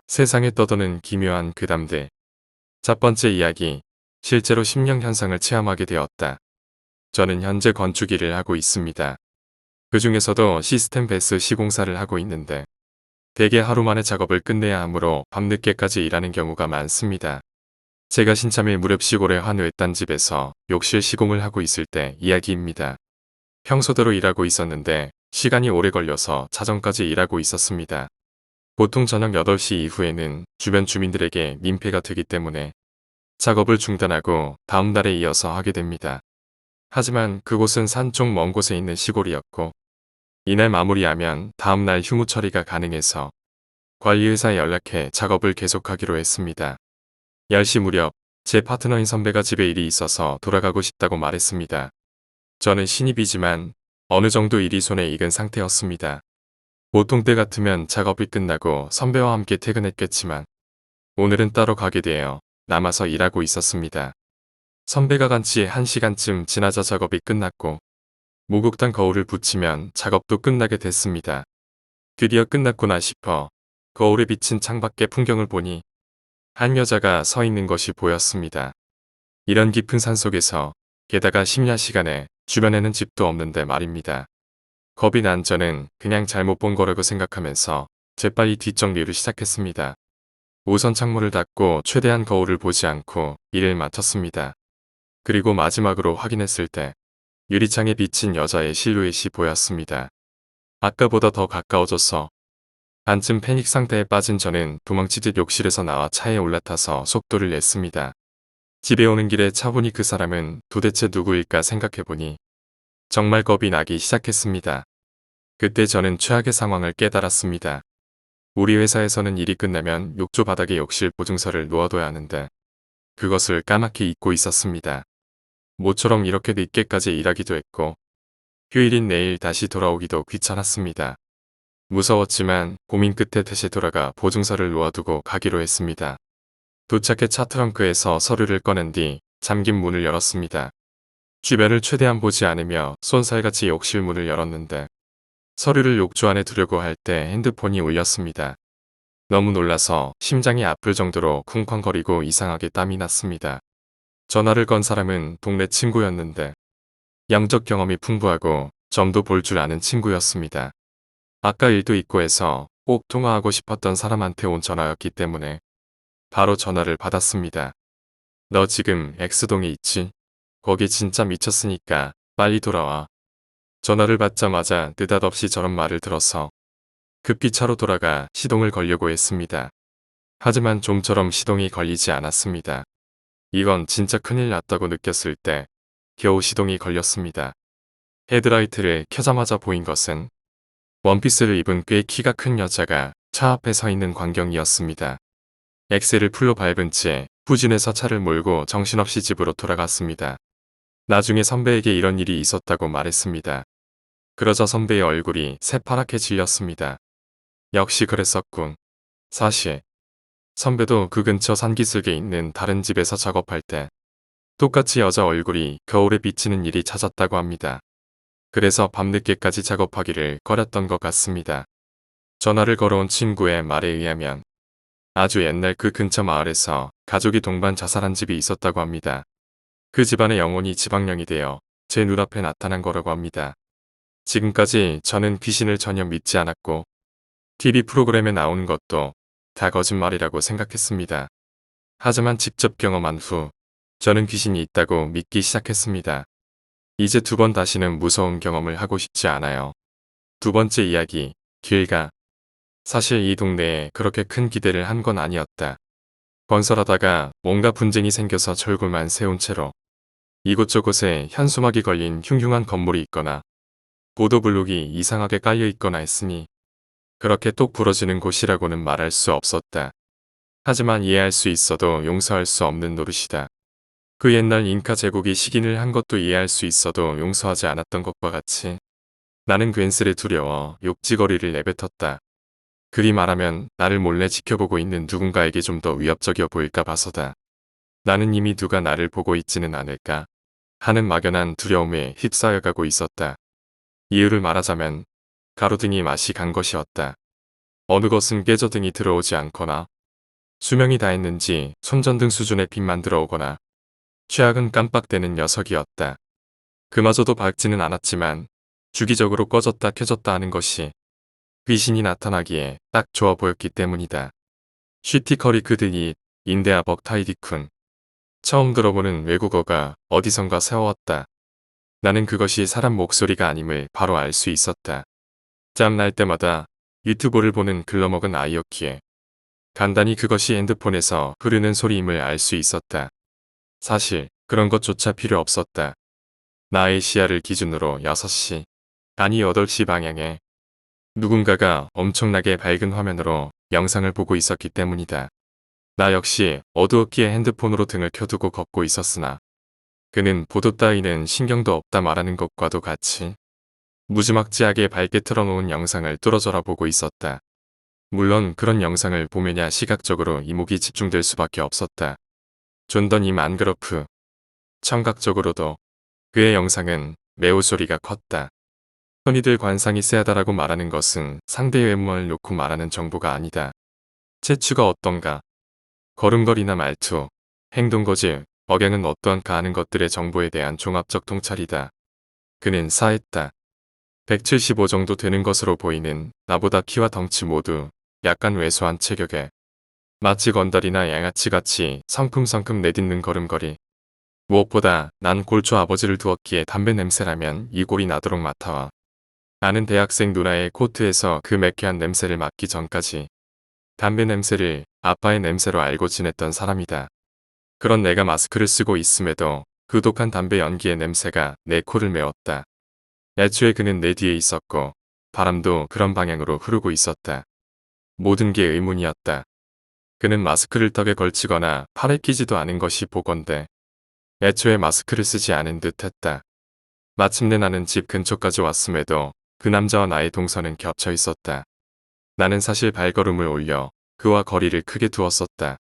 세상에 떠도는 기묘한 괴담들. 첫 번째 이야기. 실제로 심령 현상을 체험하게 되었다. 저는 현재 건축 일을 하고 있습니다. 그 중에서도 시스템 배스 시공사를 하고 있는데 대개 하루 만에 작업을 끝내야 하므로 밤늦게까지 일하는 경우가 많습니다. 제가 신참일 무렵 시골의 한 외딴 집에서 욕실 시공을 하고 있을 때 이야기입니다. 평소대로 일하고 있었는데 시간이 오래 걸려서 자정까지 일하고 있었습니다. 보통 저녁 8시 이후에는 주변 주민들에게 민폐가 되기 때문에 작업을 중단하고 다음 날에 이어서 하게 됩니다. 하지만 그곳은 산 쪽 먼 곳에 있는 시골이었고 이날 마무리하면 다음 날 휴무 처리가 가능해서 관리회사에 연락해 작업을 계속하기로 했습니다. 10시 무렵 제 파트너인 선배가 집에 일이 있어서 돌아가고 싶다고 말했습니다. 저는 신입이지만 어느 정도 일이 손에 익은 상태였습니다. 보통 때 같으면 작업이 끝나고 선배와 함께 퇴근했겠지만 오늘은 따로 가게 되어 남아서 일하고 있었습니다. 선배가 간 지 1시간쯤 지나자 작업이 끝났고 목욕탕 거울을 붙이면 작업도 끝나게 됐습니다. 드디어 끝났구나 싶어 거울에 비친 창밖의 풍경을 보니 한 여자가 서 있는 것이 보였습니다. 이런 깊은 산속에서 게다가 심야 시간에 주변에는 집도 없는데 말입니다. 겁이 난 저는 그냥 잘못 본 거라고 생각하면서 재빨리 뒷정리를 시작했습니다. 우선 창문을 닫고 최대한 거울을 보지 않고 일을 마쳤습니다. 그리고 마지막으로 확인했을 때 유리창에 비친 여자의 실루엣이 보였습니다. 아까보다 더 가까워져서 한쯤 패닉 상태에 빠진 저는 도망치듯 욕실에서 나와 차에 올라타서 속도를 냈습니다. 집에 오는 길에 차보니 그 사람은 도대체 누구일까 생각해보니 정말 겁이 나기 시작했습니다. 그때 저는 최악의 상황을 깨달았습니다. 우리 회사에서는 일이 끝나면 욕조 바닥에 욕실 보증서를 놓아둬야 하는데 그것을 까맣게 잊고 있었습니다. 모처럼 이렇게 늦게까지 일하기도 했고 휴일인 내일 다시 돌아오기도 귀찮았습니다. 무서웠지만 고민 끝에 다시 돌아가 보증서를 놓아두고 가기로 했습니다. 도착해 차 트렁크에서 서류를 꺼낸 뒤 잠긴 문을 열었습니다. 주변을 최대한 보지 않으며 쏜살같이 욕실 문을 열었는데 서류를 욕조 안에 두려고 할 때 핸드폰이 울렸습니다. 너무 놀라서 심장이 아플 정도로 쿵쾅거리고 이상하게 땀이 났습니다. 전화를 건 사람은 동네 친구였는데 양적 경험이 풍부하고 점도 볼 줄 아는 친구였습니다. 아까 일도 있고 해서 꼭 통화하고 싶었던 사람한테 온 전화였기 때문에 바로 전화를 받았습니다. 너 지금 X동에 있지? 거기 진짜 미쳤으니까 빨리 돌아와. 전화를 받자마자 느닷없이 저런 말을 들어서 급기 차로 돌아가 시동을 걸려고 했습니다. 하지만 좀처럼 시동이 걸리지 않았습니다. 이건 진짜 큰일 났다고 느꼈을 때 겨우 시동이 걸렸습니다. 헤드라이트를 켜자마자 보인 것은 원피스를 입은 꽤 키가 큰 여자가 차 앞에 서 있는 광경이었습니다. 엑셀을 풀로 밟은 채 후진해서 차를 몰고 정신없이 집으로 돌아갔습니다. 나중에 선배에게 이런 일이 있었다고 말했습니다. 그러자 선배의 얼굴이 새파랗게 질렸습니다. 역시 그랬었군. 사실 선배도 그 근처 산기슭에 있는 다른 집에서 작업할 때 똑같이 여자 얼굴이 거울에 비치는 일이 잦았다고 합니다. 그래서 밤늦게까지 작업하기를 꺼렸던 것 같습니다. 전화를 걸어온 친구의 말에 의하면 아주 옛날 그 근처 마을에서 가족이 동반 자살한 집이 있었다고 합니다. 그 집안의 영혼이 지방령이 되어 제 눈앞에 나타난 거라고 합니다. 지금까지 저는 귀신을 전혀 믿지 않았고 TV 프로그램에 나오는 것도 다 거짓말이라고 생각했습니다. 하지만 직접 경험한 후 저는 귀신이 있다고 믿기 시작했습니다. 이제 두 번 다시는 무서운 경험을 하고 싶지 않아요. 두 번째 이야기, 길가. 사실 이 동네에 그렇게 큰 기대를 한 건 아니었다. 건설하다가 뭔가 분쟁이 생겨서 철골만 세운 채로 이곳저곳에 현수막이 걸린 흉흉한 건물이 있거나 보도블록이 이상하게 깔려 있거나 했으니 그렇게 똑 부러지는 곳이라고는 말할 수 없었다. 하지만 이해할 수 있어도 용서할 수 없는 노릇이다. 그 옛날 잉카 제국이 식인을 한 것도 이해할 수 있어도 용서하지 않았던 것과 같이 나는 괜스레 두려워 욕지거리를 내뱉었다. 그리 말하면 나를 몰래 지켜보고 있는 누군가에게 좀 더 위협적이어 보일까 봐서다. 나는 이미 누가 나를 보고 있지는 않을까 하는 막연한 두려움에 휩싸여가고 있었다. 이유를 말하자면 가로등이 맛이 간 것이었다. 어느 것은 깨져등이 들어오지 않거나 수명이 다했는지 손전등 수준의 빛만 들어오거나 최악은 깜빡대는 녀석이었다. 그마저도 밝지는 않았지만 주기적으로 꺼졌다 켜졌다 하는 것이 귀신이 나타나기에 딱 좋아 보였기 때문이다. 쉬티커리 그들이 인데아 벅타이디쿤. 처음 들어보는 외국어가 어디선가 세워왔다. 나는 그것이 사람 목소리가 아님을 바로 알 수 있었다. 짬날 때마다 유튜브를 보는 글러먹은 아이였기에 간단히 그것이 핸드폰에서 흐르는 소리임을 알 수 있었다. 사실 그런 것조차 필요 없었다. 나의 시야를 기준으로 6시, 아니 8시 방향에 누군가가 엄청나게 밝은 화면으로 영상을 보고 있었기 때문이다. 나 역시 어두웠기에 핸드폰으로 등을 켜두고 걷고 있었으나 그는 보도 따위는 신경도 없다 말하는 것과도 같이 무지막지하게 밝게 틀어놓은 영상을 뚫어져라 보고 있었다. 물론 그런 영상을 보면야 시각적으로 이목이 집중될 수밖에 없었다. 존던 이 만그러프. 청각적으로도 그의 영상은 매우 소리가 컸다. 흔히들 관상이 세하다라고 말하는 것은 상대의 외모를 놓고 말하는 정보가 아니다. 체추가 어떤가, 걸음걸이나 말투, 행동거지, 억양은 어떠한가 하는 것들의 정보에 대한 종합적 통찰이다. 그는 사했다. 175 정도 되는 것으로 보이는 나보다 키와 덩치 모두 약간 왜소한 체격에 마치 건달이나 양아치같이 성큼성큼 내딛는 걸음걸이. 무엇보다 난 골초 아버지를 두었기에 담배 냄새라면 이 꼴이 나도록 맡아와. 나는 대학생 누나의 코트에서 그 매캐한 냄새를 맡기 전까지 담배 냄새를 아빠의 냄새로 알고 지냈던 사람이다. 그런 내가 마스크를 쓰고 있음에도 그 독한 담배 연기의 냄새가 내 코를 메웠다. 애초에 그는 내 뒤에 있었고 바람도 그런 방향으로 흐르고 있었다. 모든 게 의문이었다. 그는 마스크를 턱에 걸치거나 팔에 끼지도 않은 것이 보건대 애초에 마스크를 쓰지 않은 듯 했다. 마침내 나는 집 근처까지 왔음에도 그 남자와 나의 동선은 겹쳐 있었다. 나는 사실 발걸음을 올려 그와 거리를 크게 두었었다.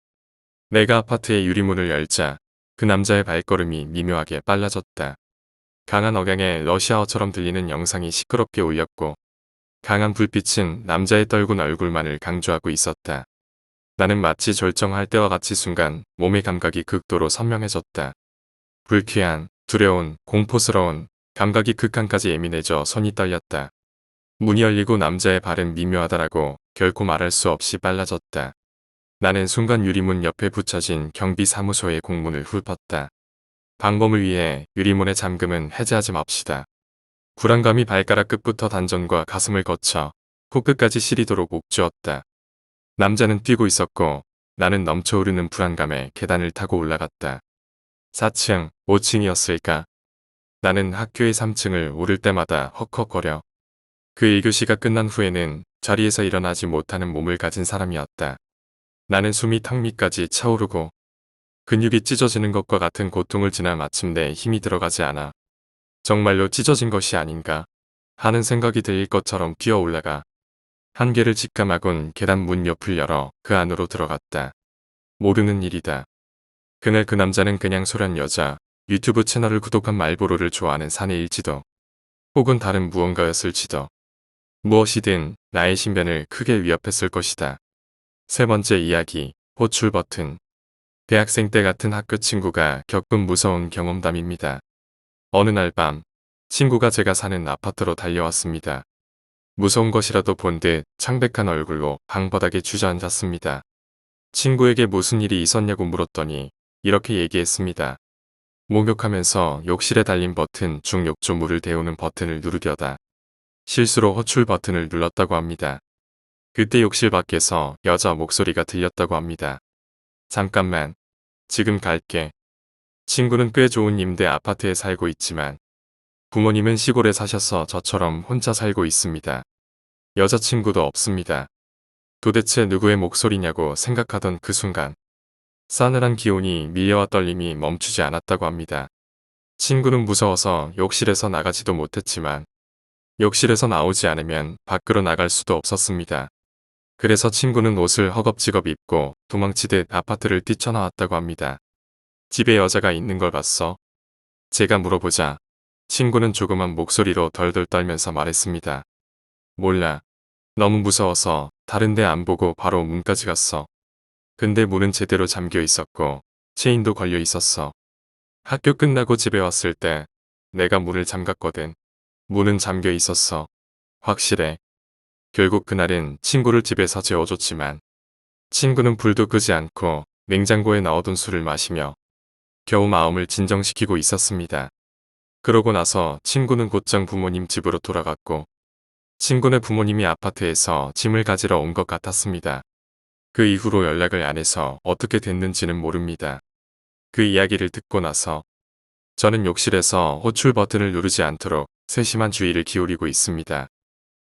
내가 아파트의 유리문을 열자 그 남자의 발걸음이 미묘하게 빨라졌다. 강한 억양의 러시아어처럼 들리는 영상이 시끄럽게 울렸고 강한 불빛은 남자의 떨군 얼굴만을 강조하고 있었다. 나는 마치 절정할 때와 같이 순간 몸의 감각이 극도로 선명해졌다. 불쾌한, 두려운, 공포스러운 감각이 극한까지 예민해져 손이 떨렸다. 문이 열리고 남자의 발은 미묘하다라고 결코 말할 수 없이 빨라졌다. 나는 순간 유리문 옆에 붙여진 경비사무소의 공문을 훑었다. 방범을 위해 유리문의 잠금은 해제하지 맙시다. 불안감이 발가락 끝부터 단전과 가슴을 거쳐 코끝까지 시리도록 옥주었다. 남자는 뛰고 있었고 나는 넘쳐오르는 불안감에 계단을 타고 올라갔다. 4층, 5층이었을까? 나는 학교의 3층을 오를 때마다 헉헉거려. 그 1교시가 끝난 후에는 자리에서 일어나지 못하는 몸을 가진 사람이었다. 나는 숨이 턱 밑까지 차오르고 근육이 찢어지는 것과 같은 고통을 지나 마침내 힘이 들어가지 않아 정말로 찢어진 것이 아닌가 하는 생각이 들 것처럼 뛰어 올라가 한계를 직감하곤 계단 문 옆을 열어 그 안으로 들어갔다. 모르는 일이다. 그날 그 남자는 그냥 소련 여자, 유튜브 채널을 구독한 말보로를 좋아하는 사내일지도 혹은 다른 무언가였을지도 무엇이든 나의 신변을 크게 위협했을 것이다. 세 번째 이야기, 호출 버튼. 대학생 때 같은 학교 친구가 겪은 무서운 경험담입니다. 어느 날 밤, 친구가 제가 사는 아파트로 달려왔습니다. 무서운 것이라도 본 듯 창백한 얼굴로 방바닥에 주저앉았습니다. 친구에게 무슨 일이 있었냐고 물었더니 이렇게 얘기했습니다. 목욕하면서 욕실에 달린 버튼 중 욕조 물을 데우는 버튼을 누르려다 실수로 호출 버튼을 눌렀다고 합니다. 그때 욕실 밖에서 여자 목소리가 들렸다고 합니다. 잠깐만, 지금 갈게. 친구는 꽤 좋은 임대 아파트에 살고 있지만 부모님은 시골에 사셔서 저처럼 혼자 살고 있습니다. 여자친구도 없습니다. 도대체 누구의 목소리냐고 생각하던 그 순간 싸늘한 기온이 밀려와 떨림이 멈추지 않았다고 합니다. 친구는 무서워서 욕실에서 나가지도 못했지만 욕실에서 나오지 않으면 밖으로 나갈 수도 없었습니다. 그래서 친구는 옷을 허겁지겁 입고 도망치듯 아파트를 뛰쳐나왔다고 합니다. 집에 여자가 있는 걸 봤어? 제가 물어보자 친구는 조그만 목소리로 덜덜 떨면서 말했습니다. 몰라. 너무 무서워서 다른 데 안 보고 바로 문까지 갔어. 근데 문은 제대로 잠겨 있었고 체인도 걸려 있었어. 학교 끝나고 집에 왔을 때 내가 문을 잠갔거든. 문은 잠겨 있었어. 확실해. 결국 그날은 친구를 집에서 재워줬지만 친구는 불도 끄지 않고 냉장고에 넣어둔 술을 마시며 겨우 마음을 진정시키고 있었습니다. 그러고 나서 친구는 곧장 부모님 집으로 돌아갔고 친구네 부모님이 아파트에서 짐을 가지러 온 것 같았습니다. 그 이후로 연락을 안 해서 어떻게 됐는지는 모릅니다. 그 이야기를 듣고 나서 저는 욕실에서 호출 버튼을 누르지 않도록 세심한 주의를 기울이고 있습니다.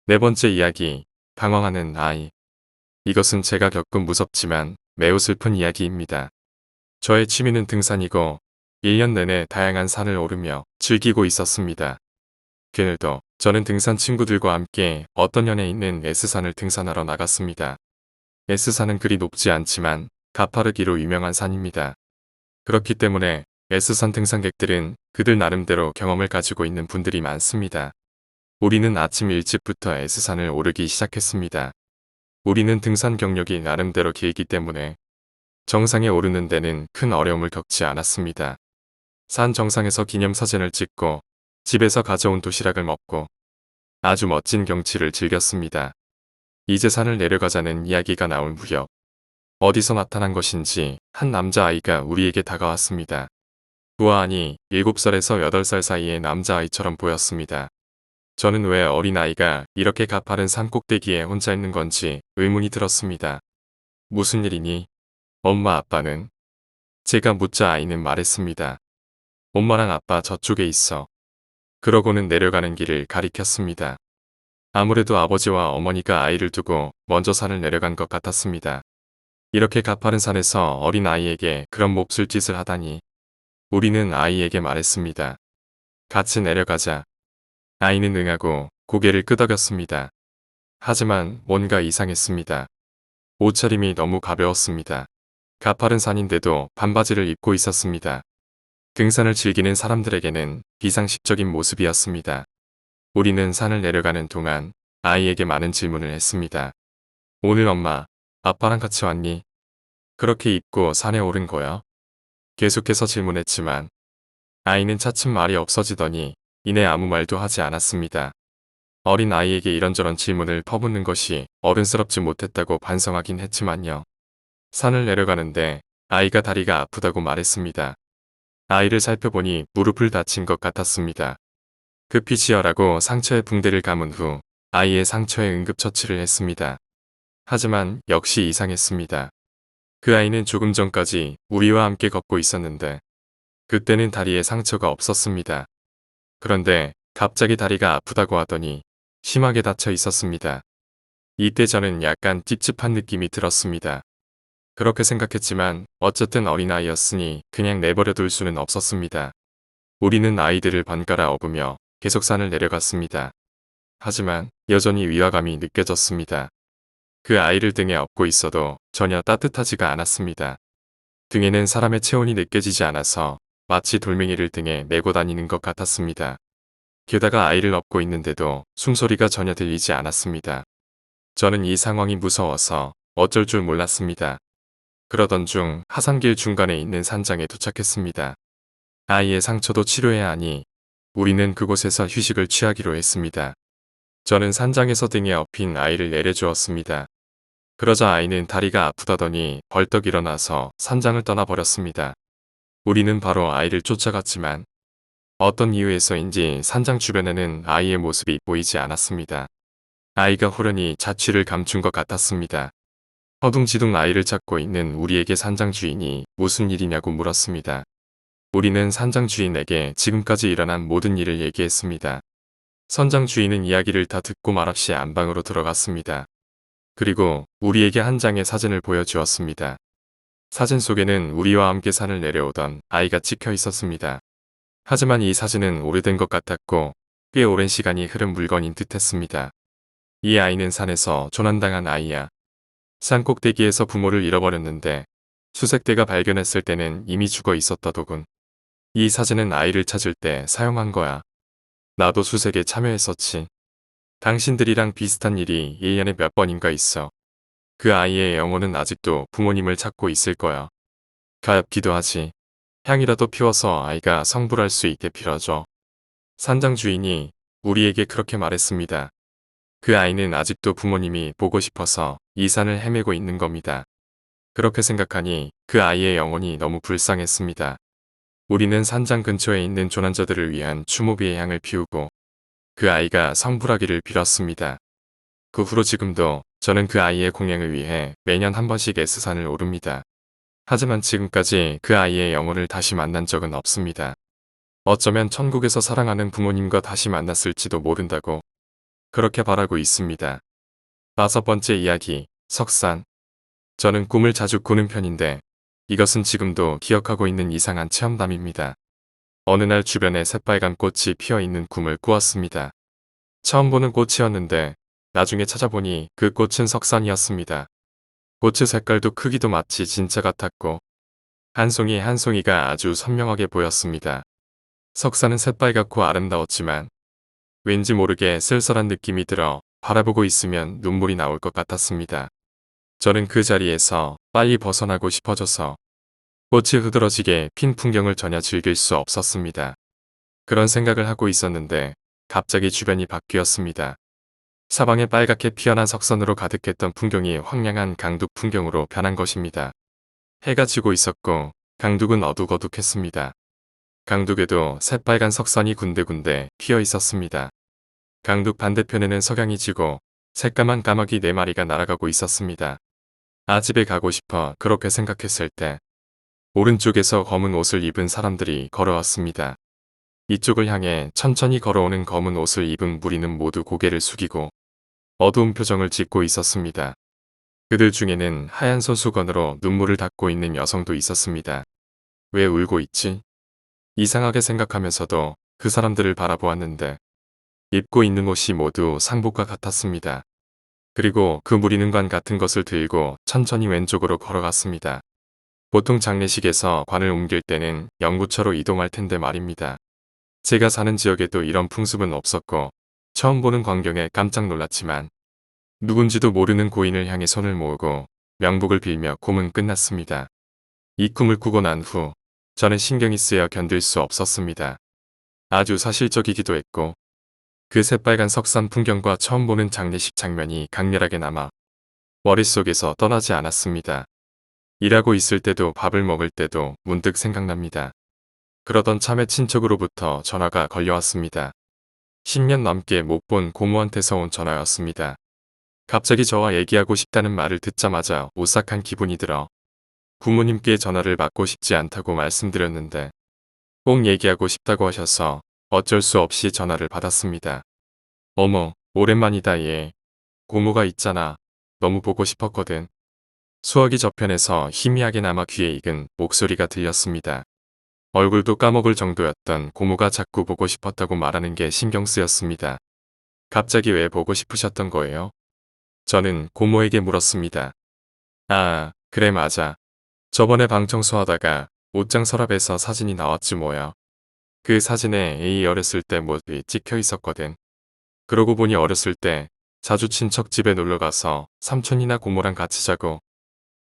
네 번째 이야기, 방황하는 아이. 이것은 제가 겪은 무섭지만 매우 슬픈 이야기입니다. 저의 취미는 등산이고 1년 내내 다양한 산을 오르며 즐기고 있었습니다. 그날도 저는 등산 친구들과 함께 어떤 연에 있는 S산을 등산하러 나갔습니다. S산은 그리 높지 않지만 가파르기로 유명한 산입니다. 그렇기 때문에 S산 등산객들은 그들 나름대로 경험을 가지고 있는 분들이 많습니다. 우리는 아침 일찍부터 S산을 오르기 시작했습니다. 우리는 등산 경력이 나름대로 길기 때문에 정상에 오르는 데는 큰 어려움을 겪지 않았습니다. 산 정상에서 기념사진을 찍고 집에서 가져온 도시락을 먹고 아주 멋진 경치를 즐겼습니다. 이제 산을 내려가자는 이야기가 나올 무렵 어디서 나타난 것인지 한 남자아이가 우리에게 다가왔습니다. 우아하니 7살에서 8살 사이의 남자아이처럼 보였습니다. 저는 왜 어린아이가 이렇게 가파른 산 꼭대기에 혼자 있는 건지 의문이 들었습니다. 무슨 일이니? 엄마 아빠는? 제가 묻자 아이는 말했습니다. 엄마랑 아빠 저쪽에 있어. 그러고는 내려가는 길을 가리켰습니다. 아무래도 아버지와 어머니가 아이를 두고 먼저 산을 내려간 것 같았습니다. 이렇게 가파른 산에서 어린아이에게 그런 몹쓸 짓을 하다니. 우리는 아이에게 말했습니다. 같이 내려가자. 아이는 응하고 고개를 끄덕였습니다. 하지만 뭔가 이상했습니다. 옷차림이 너무 가벼웠습니다. 가파른 산인데도 반바지를 입고 있었습니다. 등산을 즐기는 사람들에게는 비상식적인 모습이었습니다. 우리는 산을 내려가는 동안 아이에게 많은 질문을 했습니다. 오늘 엄마, 아빠랑 같이 왔니? 그렇게 입고 산에 오른 거야? 계속해서 질문했지만 아이는 차츰 말이 없어지더니 이내 아무 말도 하지 않았습니다. 어린 아이에게 이런저런 질문을 퍼붓는 것이 어른스럽지 못했다고 반성하긴 했지만요. 산을 내려가는데 아이가 다리가 아프다고 말했습니다. 아이를 살펴보니 무릎을 다친 것 같았습니다. 급히 지혈하고 상처에 붕대를 감은 후 아이의 상처에 응급처치를 했습니다. 하지만 역시 이상했습니다. 그 아이는 조금 전까지 우리와 함께 걷고 있었는데 그때는 다리에 상처가 없었습니다. 그런데 갑자기 다리가 아프다고 하더니 심하게 다쳐 있었습니다. 이때 저는 약간 찝찝한 느낌이 들었습니다. 그렇게 생각했지만 어쨌든 어린아이였으니 그냥 내버려둘 수는 없었습니다. 우리는 아이들을 번갈아 업으며 계속 산을 내려갔습니다. 하지만 여전히 위화감이 느껴졌습니다. 그 아이를 등에 업고 있어도 전혀 따뜻하지가 않았습니다. 등에는 사람의 체온이 느껴지지 않아서 마치 돌멩이를 등에 메고 다니는 것 같았습니다. 게다가 아이를 업고 있는데도 숨소리가 전혀 들리지 않았습니다. 저는 이 상황이 무서워서 어쩔 줄 몰랐습니다. 그러던 중 하산길 중간에 있는 산장에 도착했습니다. 아이의 상처도 치료해야 하니 우리는 그곳에서 휴식을 취하기로 했습니다. 저는 산장에서 등에 업힌 아이를 내려주었습니다. 그러자 아이는 다리가 아프다더니 벌떡 일어나서 산장을 떠나버렸습니다. 우리는 바로 아이를 쫓아갔지만 어떤 이유에서인지 산장 주변에는 아이의 모습이 보이지 않았습니다. 아이가 호련히 자취를 감춘 것 같았습니다. 허둥지둥 아이를 찾고 있는 우리에게 산장 주인이 무슨 일이냐고 물었습니다. 우리는 산장 주인에게 지금까지 일어난 모든 일을 얘기했습니다. 선장 주인은 이야기를 다 듣고 말없이 안방으로 들어갔습니다. 그리고 우리에게 한 장의 사진을 보여주었습니다. 사진 속에는 우리와 함께 산을 내려오던 아이가 찍혀 있었습니다. 하지만 이 사진은 오래된 것 같았고 꽤 오랜 시간이 흐른 물건인 듯했습니다. 이 아이는 산에서 조난당한 아이야. 산 꼭대기에서 부모를 잃어버렸는데 수색대가 발견했을 때는 이미 죽어 있었다더군. 이 사진은 아이를 찾을 때 사용한 거야. 나도 수색에 참여했었지. 당신들이랑 비슷한 일이 1년에 몇 번인가 있어. 그 아이의 영혼은 아직도 부모님을 찾고 있을 거야. 가엾기도 하지. 향이라도 피워서 아이가 성불할 수 있게 빌어줘. 산장 주인이 우리에게 그렇게 말했습니다. 그 아이는 아직도 부모님이 보고 싶어서 이 산을 헤매고 있는 겁니다. 그렇게 생각하니 그 아이의 영혼이 너무 불쌍했습니다. 우리는 산장 근처에 있는 조난자들을 위한 추모비의 향을 피우고 그 아이가 성불하기를 빌었습니다. 그 후로 지금도 저는 그 아이의 공양을 위해 매년 한 번씩 S산을 오릅니다. 하지만 지금까지 그 아이의 영혼을 다시 만난 적은 없습니다. 어쩌면 천국에서 사랑하는 부모님과 다시 만났을지도 모른다고 그렇게 바라고 있습니다. 5번째 이야기, 석산. 저는 꿈을 자주 꾸는 편인데 이것은 지금도 기억하고 있는 이상한 체험담입니다. 어느 날 주변에 새빨간 꽃이 피어있는 꿈을 꾸었습니다. 처음 보는 꽃이었는데 나중에 찾아보니 그 꽃은 석산이었습니다. 꽃의 색깔도 크기도 마치 진짜 같았고 한 송이 한 송이가 아주 선명하게 보였습니다. 석산은 새빨갛고 아름다웠지만 왠지 모르게 쓸쓸한 느낌이 들어 바라보고 있으면 눈물이 나올 것 같았습니다. 저는 그 자리에서 빨리 벗어나고 싶어져서 꽃이 흐드러지게 핀 풍경을 전혀 즐길 수 없었습니다. 그런 생각을 하고 있었는데 갑자기 주변이 바뀌었습니다. 사방에 빨갛게 피어난 석선으로 가득했던 풍경이 황량한 강둑 풍경으로 변한 것입니다. 해가 지고 있었고 강둑은 어둑어둑했습니다. 강둑에도 새빨간 석선이 군데군데 피어 있었습니다. 강둑 반대편에는 석양이 지고 새까만 까마귀 4마리가 날아가고 있었습니다. 집에 가고 싶어 그렇게 생각했을 때 오른쪽에서 검은 옷을 입은 사람들이 걸어왔습니다. 이쪽을 향해 천천히 걸어오는 검은 옷을 입은 무리는 모두 고개를 숙이고 어두운 표정을 짓고 있었습니다. 그들 중에는 하얀 손수건으로 눈물을 닦고 있는 여성도 있었습니다. 왜 울고 있지? 이상하게 생각하면서도 그 사람들을 바라보았는데 입고 있는 옷이 모두 상복과 같았습니다. 그리고 그 무리는 관 같은 것을 들고 천천히 왼쪽으로 걸어갔습니다. 보통 장례식에서 관을 옮길 때는 영구차로 이동할 텐데 말입니다. 제가 사는 지역에도 이런 풍습은 없었고 처음 보는 광경에 깜짝 놀랐지만 누군지도 모르는 고인을 향해 손을 모으고 명복을 빌며 꿈은 끝났습니다. 이 꿈을 꾸고 난 후 저는 신경이 쓰여 견딜 수 없었습니다. 아주 사실적이기도 했고 그 새빨간 석산 풍경과 처음 보는 장례식 장면이 강렬하게 남아 머릿속에서 떠나지 않았습니다. 일하고 있을 때도 밥을 먹을 때도 문득 생각납니다. 그러던 참에 친척으로부터 전화가 걸려왔습니다. 10년 넘게 못 본 고모한테서 온 전화였습니다. 갑자기 저와 얘기하고 싶다는 말을 듣자마자 오싹한 기분이 들어 부모님께 전화를 받고 싶지 않다고 말씀드렸는데 꼭 얘기하고 싶다고 하셔서 어쩔 수 없이 전화를 받았습니다. 어머, 오랜만이다 얘. 고모가 있잖아. 너무 보고 싶었거든. 수화기 저편에서 희미하게나마 귀에 익은 목소리가 들렸습니다. 얼굴도 까먹을 정도였던 고모가 자꾸 보고 싶었다고 말하는 게 신경 쓰였습니다. 갑자기 왜 보고 싶으셨던 거예요? 저는 고모에게 물었습니다. 그래 맞아. 저번에 방 청소하다가 옷장 서랍에서 사진이 나왔지 뭐야. 그 사진에 에이 어렸을 때 모습이 찍혀 있었거든. 그러고 보니 어렸을 때 자주 친척 집에 놀러가서 삼촌이나 고모랑 같이 자고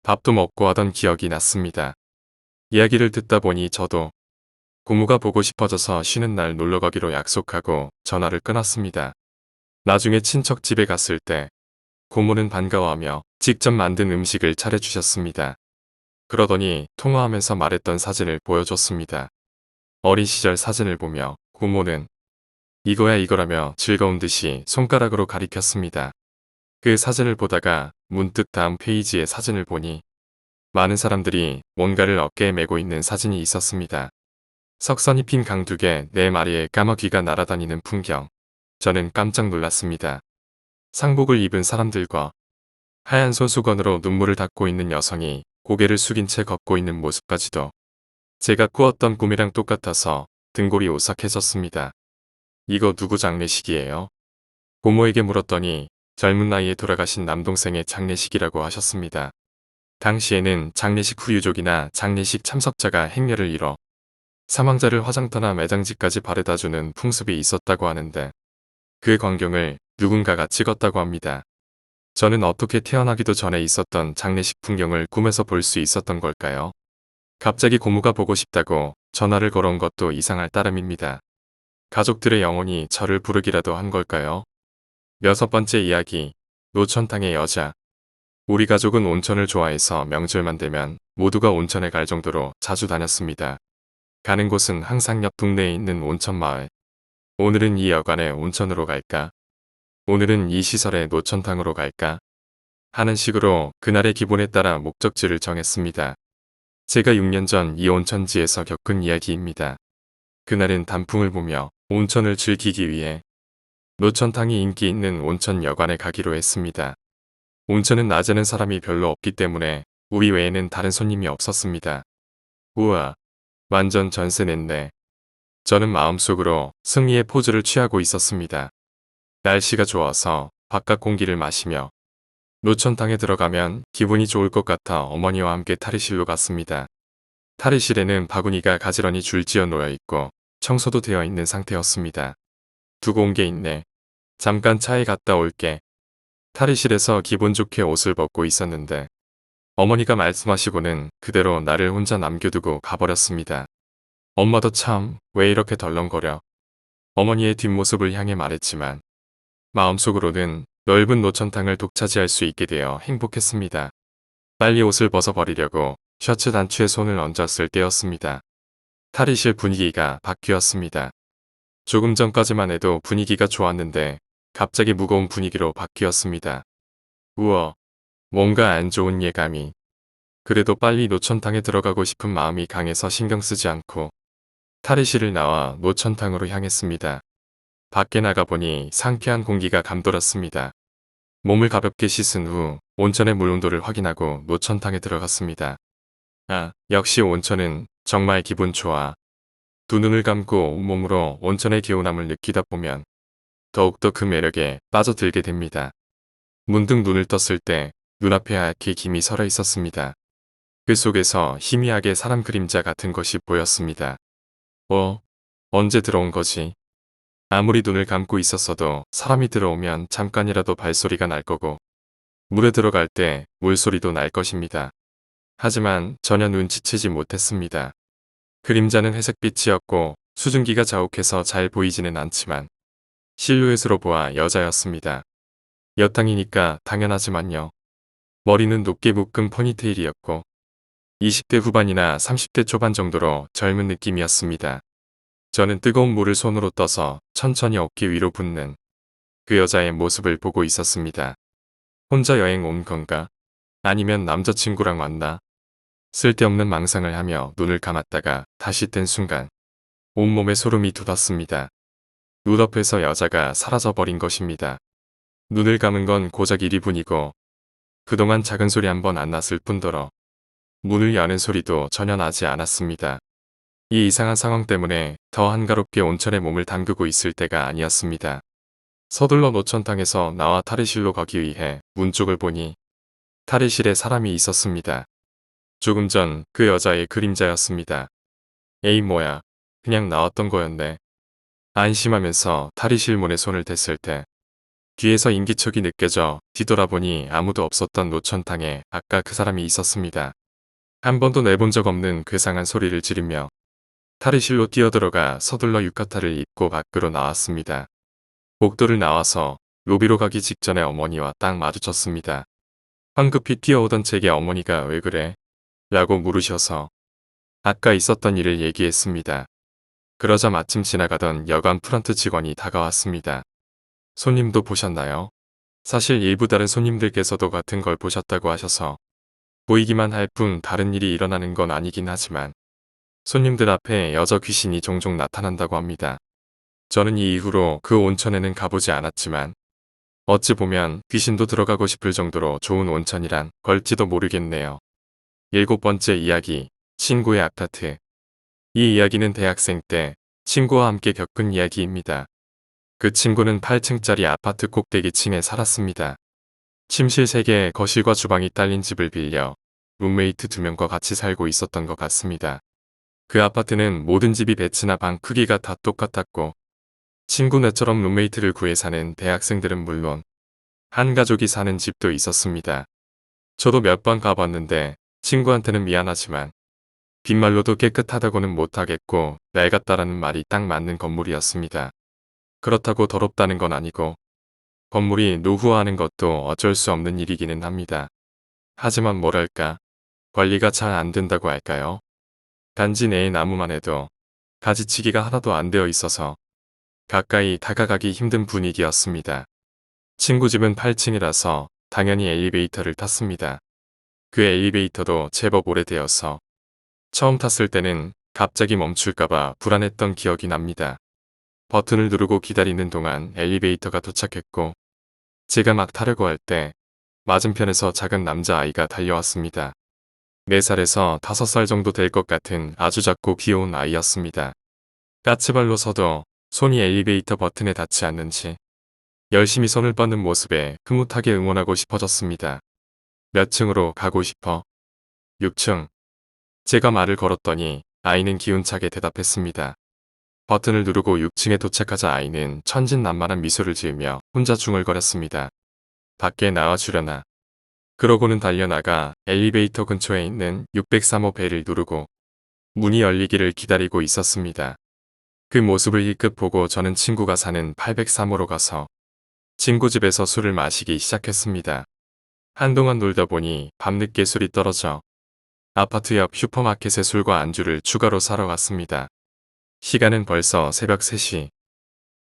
밥도 먹고 하던 기억이 났습니다. 이야기를 듣다 보니 저도 고모가 보고 싶어져서 쉬는 날 놀러가기로 약속하고 전화를 끊었습니다. 나중에 친척 집에 갔을 때 고모는 반가워하며 직접 만든 음식을 차려주셨습니다. 그러더니 통화하면서 말했던 사진을 보여줬습니다. 어린 시절 사진을 보며 고모는 이거야 이거라며 즐거운 듯이 손가락으로 가리켰습니다. 그 사진을 보다가 문득 다음 페이지의 사진을 보니 많은 사람들이 뭔가를 어깨에 메고 있는 사진이 있었습니다. 석선이 핀 강둑에 4마리의 까마귀가 날아다니는 풍경. 저는 깜짝 놀랐습니다. 상복을 입은 사람들과 하얀 손수건으로 눈물을 닦고 있는 여성이 고개를 숙인 채 걷고 있는 모습까지도 제가 꾸었던 꿈이랑 똑같아서 등골이 오싹해졌습니다. 이거 누구 장례식이에요? 고모에게 물었더니 젊은 나이에 돌아가신 남동생의 장례식이라고 하셨습니다. 당시에는 장례식 후 유족이나 장례식 참석자가 행렬을 이뤄 사망자를 화장터나 매장지까지 바래다주는 풍습이 있었다고 하는데 그 광경을 누군가가 찍었다고 합니다. 저는 어떻게 태어나기도 전에 있었던 장례식 풍경을 꿈에서 볼 수 있었던 걸까요? 갑자기 고모가 보고 싶다고 전화를 걸어온 것도 이상할 따름입니다. 가족들의 영혼이 저를 부르기라도 한 걸까요? 6번째 이야기, 노천탕의 여자. 우리 가족은 온천을 좋아해서 명절만 되면 모두가 온천에 갈 정도로 자주 다녔습니다. 가는 곳은 항상 옆 동네에 있는 온천 마을. 오늘은 이 여관에 온천으로 갈까? 오늘은 이 시설에 노천탕으로 갈까? 하는 식으로 그날의 기분에 따라 목적지를 정했습니다. 제가 6년 전 이 온천지에서 겪은 이야기입니다. 그날은 단풍을 보며 온천을 즐기기 위해 노천탕이 인기 있는 온천 여관에 가기로 했습니다. 온천은 낮에는 사람이 별로 없기 때문에 우리 외에는 다른 손님이 없었습니다. 우와, 완전 전세 냈네. 저는 마음속으로 승리의 포즈를 취하고 있었습니다. 날씨가 좋아서 바깥 공기를 마시며 노천탕에 들어가면 기분이 좋을 것 같아 어머니와 함께 탈의실로 갔습니다. 탈의실에는 바구니가 가지런히 줄지어 놓여 있고 청소도 되어 있는 상태였습니다. 두고 온 게 있네. 잠깐 차에 갔다 올게. 탈의실에서 기분 좋게 옷을 벗고 있었는데 어머니가 말씀하시고는 그대로 나를 혼자 남겨두고 가버렸습니다. 엄마도 참 왜 이렇게 덜렁거려. 어머니의 뒷모습을 향해 말했지만 마음속으로는 넓은 노천탕을 독차지할 수 있게 되어 행복했습니다. 빨리 옷을 벗어버리려고 셔츠 단추에 손을 얹었을 때였습니다. 탈의실 분위기가 바뀌었습니다. 조금 전까지만 해도 분위기가 좋았는데 갑자기 무거운 분위기로 바뀌었습니다. 우와, 뭔가 안 좋은 예감이. 그래도 빨리 노천탕에 들어가고 싶은 마음이 강해서 신경 쓰지 않고 탈의실을 나와 노천탕으로 향했습니다. 밖에 나가보니 상쾌한 공기가 감돌았습니다. 몸을 가볍게 씻은 후 온천의 물 온도를 확인하고 노천탕에 들어갔습니다. 아, 역시 온천은 정말 기분 좋아. 두 눈을 감고 온몸으로 온천의 개운함을 느끼다 보면 더욱더 그 매력에 빠져들게 됩니다. 문득 눈을 떴을 때 눈앞에 하얗게 김이 설어 있었습니다. 그 속에서 희미하게 사람 그림자 같은 것이 보였습니다. 언제 들어온 거지? 아무리 눈을 감고 있었어도 사람이 들어오면 잠깐이라도 발소리가 날 거고 물에 들어갈 때 물소리도 날 것입니다. 하지만 전혀 눈치채지 못했습니다. 그림자는 회색빛이었고 수증기가 자욱해서 잘 보이지는 않지만 실루엣으로 보아 여자였습니다. 여탕이니까 당연하지만요. 머리는 높게 묶은 포니테일이었고 20대 후반이나 30대 초반 정도로 젊은 느낌이었습니다. 저는 뜨거운 물을 손으로 떠서 천천히 어깨 위로 붓는 그 여자의 모습을 보고 있었습니다. 혼자 여행 온 건가? 아니면 남자친구랑 왔나? 쓸데없는 망상을 하며 눈을 감았다가 다시 뜬 순간 온몸에 소름이 돋았습니다. 눈앞에서 여자가 사라져버린 것입니다. 눈을 감은 건 고작 1위뿐이고 그동안 작은 소리 한 번 안 났을 뿐더러 문을 여는 소리도 전혀 나지 않았습니다. 이 이상한 상황 때문에 더 한가롭게 온천에 몸을 담그고 있을 때가 아니었습니다. 서둘러 노천탕에서 나와 탈의실로 가기 위해 문 쪽을 보니 탈의실에 사람이 있었습니다. 조금 전 그 여자의 그림자였습니다. 에이 뭐야, 그냥 나왔던 거였네. 안심하면서 탈의실 문에 손을 댔을 때 뒤에서 인기척이 느껴져 뒤돌아보니 아무도 없었던 노천탕에 아까 그 사람이 있었습니다. 한 번도 내본 적 없는 괴상한 소리를 지르며 탈의실로 뛰어들어가 서둘러 유카타를 입고 밖으로 나왔습니다. 복도를 나와서 로비로 가기 직전에 어머니와 딱 마주쳤습니다. 황급히 뛰어오던 제게 어머니가 왜 그래? 라고 물으셔서 아까 있었던 일을 얘기했습니다. 그러자 마침 지나가던 여관 프런트 직원이 다가왔습니다. 손님도 보셨나요? 사실 일부 다른 손님들께서도 같은 걸 보셨다고 하셔서 보이기만 할 뿐 다른 일이 일어나는 건 아니긴 하지만 손님들 앞에 여자 귀신이 종종 나타난다고 합니다. 저는 이 이후로 그 온천에는 가보지 않았지만 어찌 보면 귀신도 들어가고 싶을 정도로 좋은 온천이란 걸지도 모르겠네요. 7번째 이야기, 친구의 아파트. 이 이야기는 대학생 때 친구와 함께 겪은 이야기입니다. 그 친구는 8층짜리 아파트 꼭대기층에 살았습니다. 침실 3개, 거실과 주방이 딸린 집을 빌려 룸메이트 2명과 같이 살고 있었던 것 같습니다. 그 아파트는 모든 집이 배치나 방 크기가 다 똑같았고 친구네처럼 룸메이트를 구해 사는 대학생들은 물론 한 가족이 사는 집도 있었습니다. 저도 몇 번 가봤는데 친구한테는 미안하지만 빗말로도 깨끗하다고는 못하겠고 낡았다라는 말이 딱 맞는 건물이었습니다. 그렇다고 더럽다는 건 아니고 건물이 노후화하는 것도 어쩔 수 없는 일이기는 합니다. 하지만 뭐랄까 관리가 잘 안 된다고 할까요? 단지 내의 나무만 해도 가지치기가 하나도 안 되어 있어서 가까이 다가가기 힘든 분위기였습니다. 친구 집은 8층이라서 당연히 엘리베이터를 탔습니다. 그 엘리베이터도 제법 오래되어서 처음 탔을 때는 갑자기 멈출까봐 불안했던 기억이 납니다. 버튼을 누르고 기다리는 동안 엘리베이터가 도착했고 제가 막 타려고 할 때 맞은편에서 작은 남자아이가 달려왔습니다. 4살에서 5살 정도 될 것 같은 아주 작고 귀여운 아이였습니다. 까치발로 서도 손이 엘리베이터 버튼에 닿지 않는지 열심히 손을 뻗는 모습에 흐뭇하게 응원하고 싶어졌습니다. 몇 층으로 가고 싶어? 6층. 제가 말을 걸었더니 아이는 기운차게 대답했습니다. 버튼을 누르고 6층에 도착하자 아이는 천진난만한 미소를 지으며 혼자 중얼거렸습니다. 밖에 나와주려나. 그러고는 달려나가 엘리베이터 근처에 있는 603호 벨을 누르고 문이 열리기를 기다리고 있었습니다. 그 모습을 힐끗 보고 저는 친구가 사는 803호로 가서 친구 집에서 술을 마시기 시작했습니다. 한동안 놀다 보니 밤늦게 술이 떨어져 아파트 옆 슈퍼마켓에 술과 안주를 추가로 사러 갔습니다. 시간은 벌써 새벽 3시.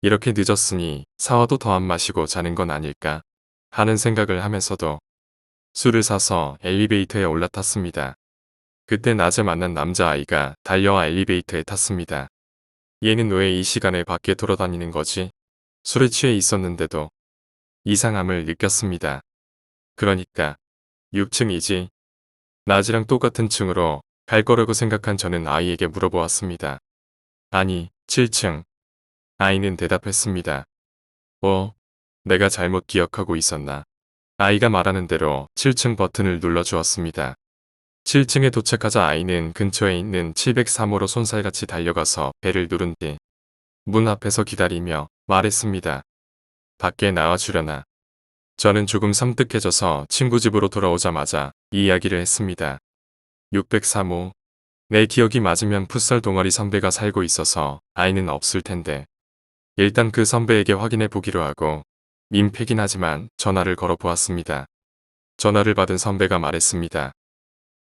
이렇게 늦었으니 사와도 더 안 마시고 자는 건 아닐까 하는 생각을 하면서도 술을 사서 엘리베이터에 올라탔습니다. 그때 낮에 만난 남자아이가 달려와 엘리베이터에 탔습니다. 얘는 왜 이 시간에 밖에 돌아다니는 거지? 술에 취해 있었는데도 이상함을 느꼈습니다. 그러니까 6층이지. 낮이랑 똑같은 층으로 갈 거라고 생각한 저는 아이에게 물어보았습니다. 아니, 7층. 아이는 대답했습니다. 내가 잘못 기억하고 있었나. 아이가 말하는 대로 7층 버튼을 눌러주었습니다. 7층에 도착하자 아이는 근처에 있는 703호로 손살같이 달려가서 벨을 누른 뒤 문 앞에서 기다리며 말했습니다. 밖에 나와주려나. 저는 조금 섬뜩해져서 친구 집으로 돌아오자마자 이 이야기를 했습니다. 603호. 내 기억이 맞으면 풋살 동아리 선배가 살고 있어서 아이는 없을 텐데. 일단 그 선배에게 확인해 보기로 하고 민폐긴 하지만 전화를 걸어 보았습니다. 전화를 받은 선배가 말했습니다.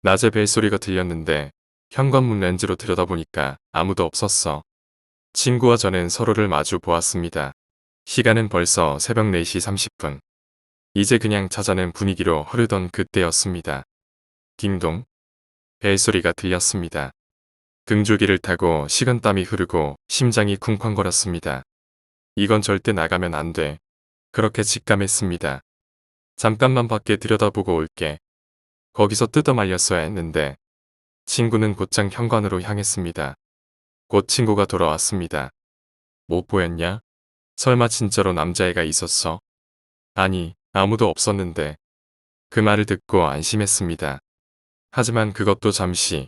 낮에 벨소리가 들렸는데 현관문 렌즈로 들여다보니까 아무도 없었어. 친구와 저는 서로를 마주 보았습니다. 시간은 벌써 새벽 4시 30분. 이제 그냥 자자는 분위기로 흐르던 그때였습니다. 딩동. 벨소리가 들렸습니다. 등줄기를 타고 식은땀이 흐르고 심장이 쿵쾅거렸습니다. 이건 절대 나가면 안 돼. 그렇게 직감했습니다. 잠깐만 밖에 들여다보고 올게. 거기서 뜯어 말렸어야 했는데 친구는 곧장 현관으로 향했습니다. 곧 친구가 돌아왔습니다. 못 보였냐? 설마 진짜로 남자애가 있었어? 아니, 아무도 없었는데. 그 말을 듣고 안심했습니다. 하지만 그것도 잠시.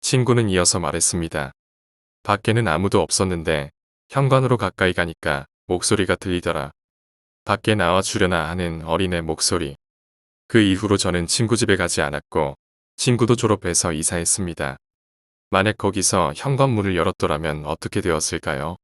친구는 이어서 말했습니다. 밖에는 아무도 없었는데 현관으로 가까이 가니까 목소리가 들리더라. 밖에 나와 주려나 하는 어린애 목소리. 그 이후로 저는 친구 집에 가지 않았고 친구도 졸업해서 이사했습니다. 만약 거기서 현관문을 열었더라면 어떻게 되었을까요?